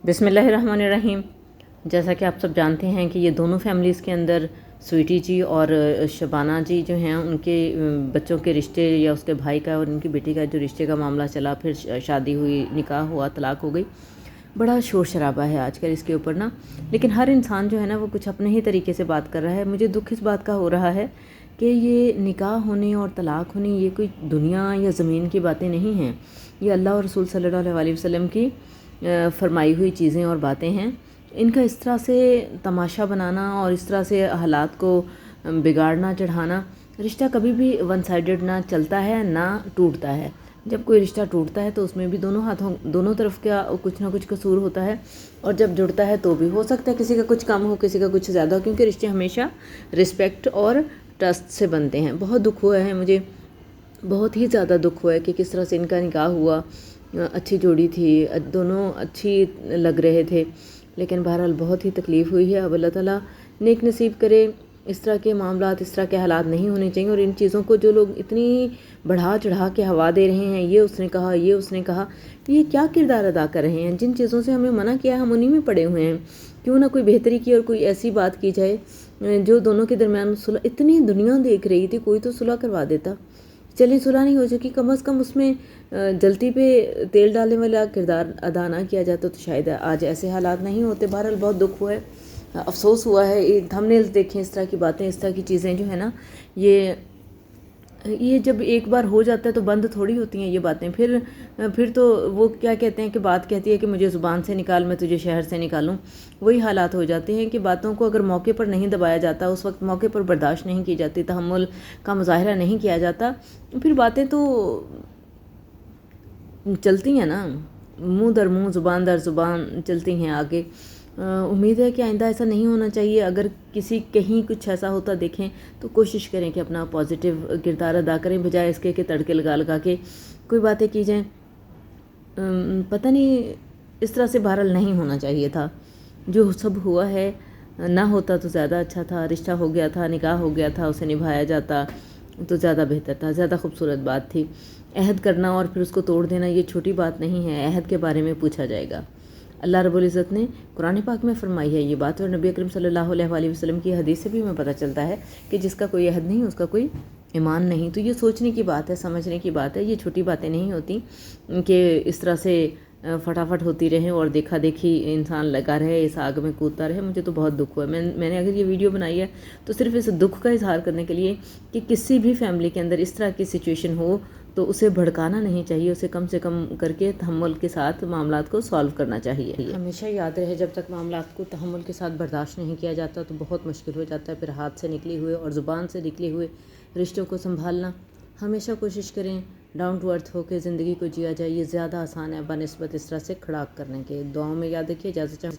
बिस्मिल्लाहिर्रहमानिर्रहीम। जैसा कि आप सब जानते हैं कि ये दोनों फैमिलीज़ के अंदर स्वीटी जी और शबाना जी जो हैं उनके बच्चों के रिश्ते या उसके भाई का और उनकी बेटी का जो रिश्ते का मामला चला, फिर शादी हुई, निकाह हुआ, तलाक हो गई। बड़ा शोर शराबा है आजकल इसके ऊपर ना, लेकिन हर इंसान जो है ना वो कुछ अपने ही तरीके से बात कर रहा है। मुझे दुख इस बात का हो रहा है कि ये निकाह होने और तलाक होने ये कोई दुनिया या ज़मीन की बातें नहीं हैं। ये अल्लाह और रसूल सल्लल्लाहु अलैहि वसल्लम की फरमाई हुई चीज़ें और बातें हैं। इनका इस तरह से तमाशा बनाना और इस तरह से हालात को बिगाड़ना, चढ़ाना, रिश्ता कभी भी वन साइडेड ना चलता है ना टूटता है। जब कोई रिश्ता टूटता है तो उसमें भी दोनों तरफ का कुछ ना कुछ कसूर होता है, और जब जुड़ता है तो भी हो सकता है किसी का कुछ कम हो, किसी का कुछ ज़्यादा हो, क्योंकि रिश्ते हमेशा रिस्पेक्ट और ट्रस्ट से बनते हैं। बहुत दुख हुआ है मुझे, बहुत ही ज़्यादा दुख हुआ है कि किस तरह से इनका निकाह हुआ। अच्छी जोड़ी थी, दोनों अच्छी लग रहे थे, लेकिन बहरहाल बहुत ही तकलीफ़ हुई है। अब अल्लाह ताला नेक नसीब करे। इस तरह के मामलात, इस तरह के हालात नहीं होने चाहिए। और इन चीज़ों को जो लोग इतनी बढ़ा चढ़ा के हवा दे रहे हैं, ये उसने कहा, ये उसने कहा, ये क्या किरदार अदा कर रहे हैं? जिन चीज़ों से हमें मना किया हम उन्हीं में पड़े हुए हैं। क्यों ना कोई बेहतरी की और कोई ऐसी बात की जाए जो दोनों के दरमियान सुलह। इतनी दुनिया देख रही थी, कोई तो सुलह करवा देता। चलिए सुलह नहीं हो सकी, कम अज़ कम उसमें जलती पे तेल डालने वाला किरदार अदा ना किया जाता तो शायद आज ऐसे हालात नहीं होते। बहरहाल बहुत दुख हुआ है, अफसोस हुआ है। थंबनेल्स देखें, इस तरह की बातें, इस तरह की चीज़ें जो है ना, ये जब एक बार हो जाता है तो बंद थोड़ी होती हैं ये बातें। फिर तो वो क्या कहते हैं कि बात कहती है कि मुझे ज़ुबान से निकाल, मैं तुझे शहर से निकालूं। वही हालात हो जाते हैं कि बातों को अगर मौके पर नहीं दबाया जाता, उस वक्त मौके पर बर्दाश्त नहीं की जाती, तहम्मुल का मुजाहरा नहीं किया जाता, फिर बातें तो चलती हैं ना, मुंह दर मुंह, ज़ुबान दर ज़ुबान चलती हैं आगे। उम्मीद है कि आइंदा ऐसा नहीं होना चाहिए। अगर कहीं कुछ ऐसा होता देखें तो कोशिश करें कि अपना पॉजिटिव किरदार अदा करें, बजाय इसके कि तड़के लगा लगा के कोई बातें की जाएं। पता नहीं, इस तरह से बहरहाल नहीं होना चाहिए था। जो सब हुआ है, ना होता तो ज़्यादा अच्छा था। रिश्ता हो गया था, निकाह हो गया था, उसे निभाया जाता तो ज़्यादा बेहतर था, ज़्यादा खूबसूरत बात थी। अहद करना और फिर उसको तोड़ देना ये छोटी बात नहीं है। अहद के बारे में पूछा जाएगा। अल्लाह रब्बुल इज़्ज़त ने कुरान पाक में फरमाई है ये बात, और नबी अकरम सल्लल्लाहु अलैहि वसल्लम की हदीस से भी हमें पता चलता है कि जिसका कोई अहद नहीं उसका कोई ईमान नहीं। तो ये सोचने की बात है, समझने की बात है। ये छोटी बातें नहीं होती कि इस तरह से फटाफट होती रहे और देखा देखी इंसान लगा रहे, इस आग में कूदता रहे। मुझे तो बहुत दुख हुआ। मैंने अगर ये वीडियो बनाई है तो सिर्फ इस दुख का इजहार करने के लिए कि किसी भी फैमिली के अंदर इस तरह की सिचुएशन हो तो उसे भड़काना नहीं चाहिए, उसे कम से कम करके तहम्मुल के साथ मामलात को सॉल्व करना चाहिए। हमेशा याद रहे, जब तक मामलात को तहम्मुल के साथ बर्दाश्त नहीं किया जाता तो बहुत मुश्किल हो जाता है। फिर हाथ से निकले हुए और ज़ुबान से निकले हुए रिश्तों को संभालना। हमेशा कोशिश करें डाउन टू अर्थ होकर ज़िंदगी को जिया जाए। ये ज़्यादा आसान है बनिस्बत इस तरह से खड़ाक करने के। दुआओं में याद रखिए। इजाज़त।